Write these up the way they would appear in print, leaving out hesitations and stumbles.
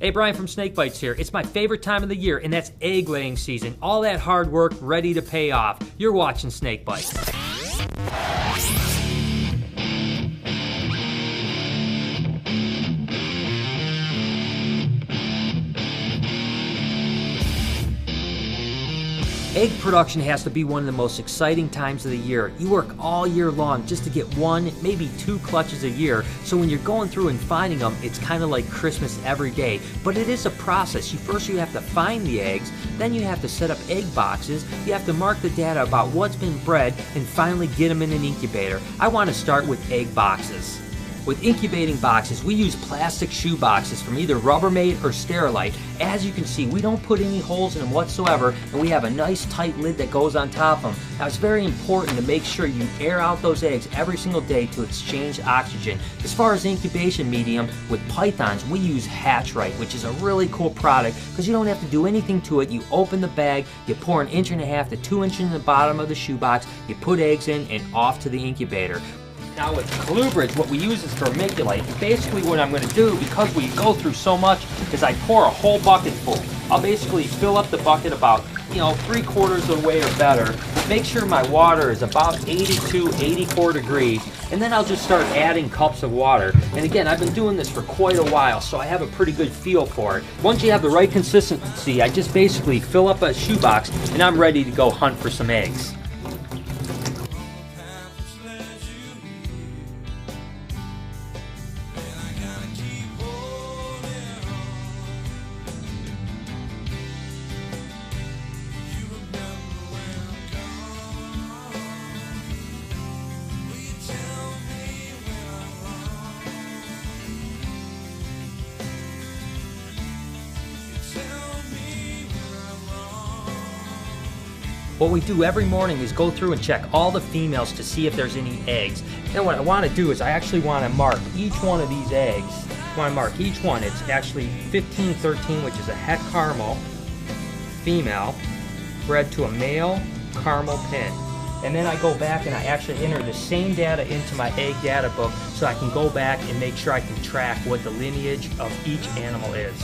Hey, Brian from Snake Bytes here. It's my favorite time of the year, and that's egg laying season. All that hard work ready to pay off. You're watching Snake Bytes. Egg production has to be one of the most exciting times of the year. You work all year long just to get one, maybe two clutches a year. So when you're going through and finding them, it's kind of like Christmas every day. But it is a process. First you have to find the eggs, then you have to set up egg boxes, you have to mark the data about what's been bred, and finally get them in an incubator. I want to start with egg boxes. With incubating boxes, we use plastic shoe boxes from either Rubbermaid or Sterilite. As you can see, we don't put any holes in them whatsoever, and we have a nice tight lid that goes on top of them. Now, it's very important to make sure you air out those eggs every single day to exchange oxygen. As far as incubation medium, with pythons, we use Hatch-Rite, which is a really cool product because you don't have to do anything to it. You open the bag, you pour 1.5 inches to 2 inches in the bottom of the shoebox, you put eggs in, and off to the incubator. Now with colubrids, what we use is vermiculite. Basically what I'm going to do, because we go through so much, is I pour a whole bucket full. I'll basically fill up the bucket about, 3/4 of the way or better. Make sure my water is about 82, 84 degrees, and then I'll just start adding cups of water. And again, I've been doing this for quite a while, so I have a pretty good feel for it. Once you have the right consistency, I just basically fill up a shoebox, and I'm ready to go hunt for some eggs. What we do every morning is go through and check all the females to see if there's any eggs. And what I want to do is I actually want to mark each one of these eggs. I want to mark each one. It's actually 1513, which is a het caramel female, bred to a male caramel pin. And then I go back and I actually enter the same data into my egg data book so I can go back and make sure I can track what the lineage of each animal is.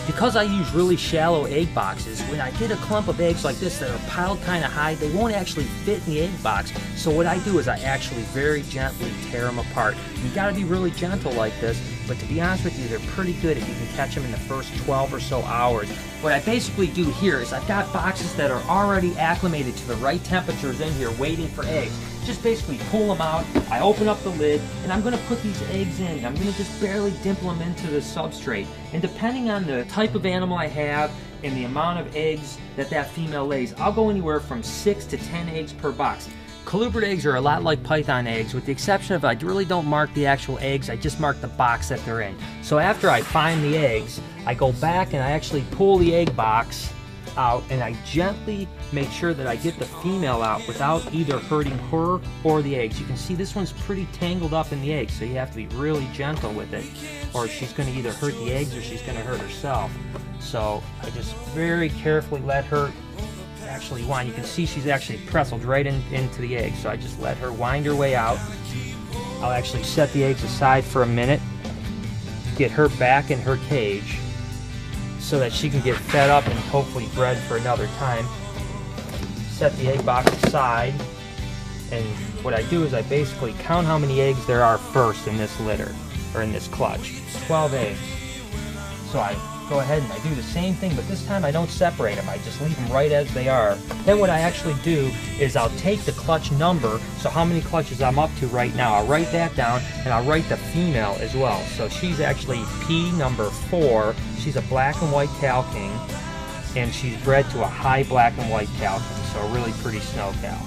Because I use really shallow egg boxes, when I get a clump of eggs like this that are piled kind of high, they won't actually fit in the egg box. So what I do is I actually very gently tear them apart. You gotta be really gentle like this, but to be honest with you, they're pretty good if you can catch them in the first 12 or so hours. What I basically do here is I've got boxes that are already acclimated to the right temperatures in here waiting for eggs. Just basically pull them out, I open up the lid, and I'm going to put these eggs in. I'm going to just barely dimple them into the substrate. And depending on the type of animal I have and the amount of eggs that that female lays, I'll go anywhere from 6 to 10 eggs per box. Colubrid eggs are a lot like python eggs, with the exception of I really don't mark the actual eggs, I just mark the box that they're in. So after I find the eggs, I go back and I actually pull the egg box out and I gently make sure that I get the female out without either hurting her or the eggs. You can see this one's pretty tangled up in the eggs, so you have to be really gentle with it, or she's going to either hurt the eggs or she's going to hurt herself. So I just very carefully let her actually wind. You can see she's actually pretzeled right into the egg, so I just let her wind her way out. I'll actually set the eggs aside for a minute, get her back in her cage so that she can get fed up and hopefully bred for another time. Set the egg box aside, and what I do is I basically count how many eggs there are first in this litter, or in this clutch. 12 eggs. So I go ahead and I do the same thing, but this time I don't separate them. I just leave them right as they are. Then what I actually do is I'll take the clutch number, so how many clutches I'm up to right now. I'll write that down, and I'll write the female as well. So she's actually P number 4. She's a black and white cow king, and she's bred to a high black and white cow king, so a really pretty snow cow.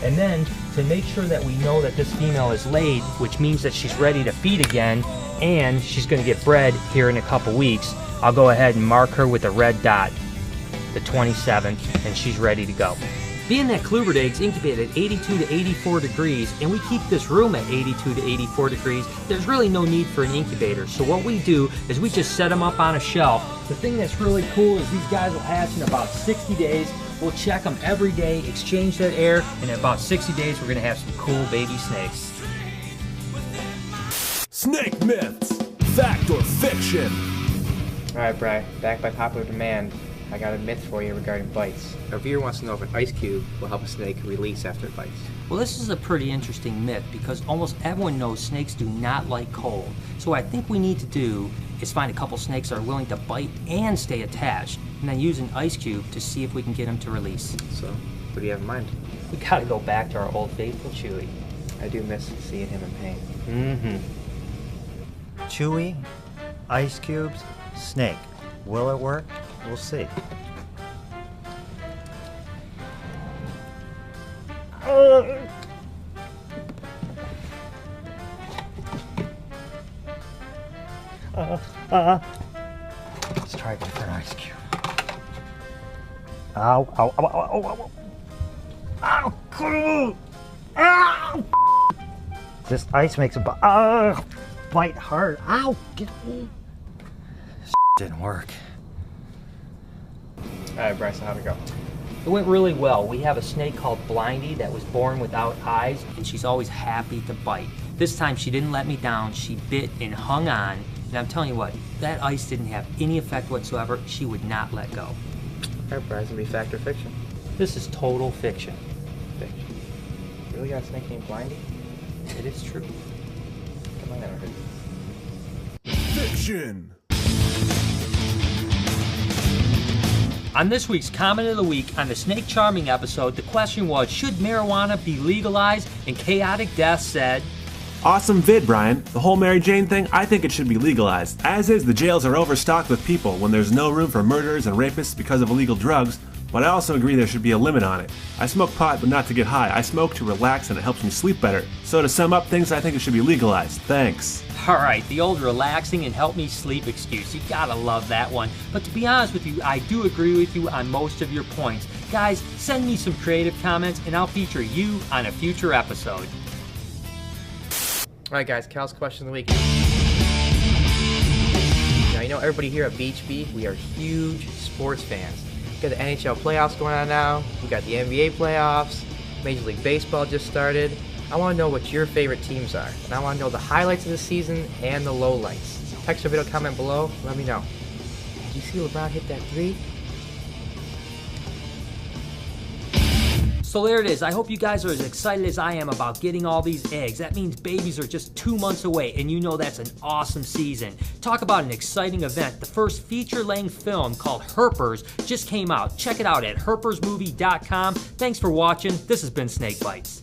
And then to make sure that we know that this female is laid, which means that she's ready to feed again, and she's going to get bred here in a couple weeks, I'll go ahead and mark her with a red dot, the 27th, and she's ready to go. Being that colubrid eggs incubate at 82 to 84 degrees, and we keep this room at 82 to 84 degrees, there's really no need for an incubator. So what we do is we just set them up on a shelf. The thing that's really cool is these guys will hatch in about 60 days. We'll check them every day, exchange that air, and in about 60 days we're going to have some cool baby snakes. Snake myths, fact or fiction? Alright, Bri, back by popular demand, I got a myth for you regarding bites. Our viewer wants to know if an ice cube will help a snake release after it bites. Well, this is a pretty interesting myth because almost everyone knows snakes do not like cold. So what I think we need to do is find a couple snakes that are willing to bite and stay attached, and then use an ice cube to see if we can get them to release. So, what do you have in mind? We gotta go back to our old faithful Chewy. I do miss seeing him in pain. Chewy, ice cubes, snake. Will it work? We'll see. Let's try a different ice cube. Ow, ow, ow, ow, ow, ow, ow, ow. This ice makes a bite hard. Ow, get me. Didn't work. Alright, Bryce, so how'd it go? It went really well. We have a snake called Blindy that was born without eyes, and she's always happy to bite. This time she didn't let me down. She bit and hung on, and I'm telling you what, that ice didn't have any effect whatsoever. She would not let go. Alright, Bryce, gonna be fact or fiction? This is total fiction. Fiction. You really got a snake named Blindy? It is true. Come on, I never heard this. Fiction. On this week's Comment of the Week, on the Snake Charming episode, the question was, should marijuana be legalized? And Chaotic Death said, Awesome vid, Brian. The whole Mary Jane thing, I think it should be legalized. As is, the jails are overstocked with people when there's no room for murderers and rapists because of illegal drugs, but I also agree there should be a limit on it. I smoke pot, but not to get high. I smoke to relax and it helps me sleep better. So to sum up things, I think it should be legalized. Thanks. Alright, the old relaxing and help me sleep excuse. You gotta love that one. But to be honest with you, I do agree with you on most of your points. Guys, send me some creative comments and I'll feature you on a future episode. Alright guys, Cal's question of the week. Now you know everybody here at Beach Bee, we are huge sports fans. We got the NHL playoffs going on now, we got the NBA playoffs, Major League Baseball just started. I want to know what your favorite teams are, and I want to know the highlights of the season and the lowlights. Text or video comment below, let me know. Did you see LeBron hit that three? So there it is. I hope you guys are as excited as I am about getting all these eggs. That means babies are just 2 months away, and you know that's an awesome season. Talk about an exciting event. The first feature-length film called Herpers just came out. Check it out at herpersmovie.com. Thanks for watching. This has been Snake Bytes.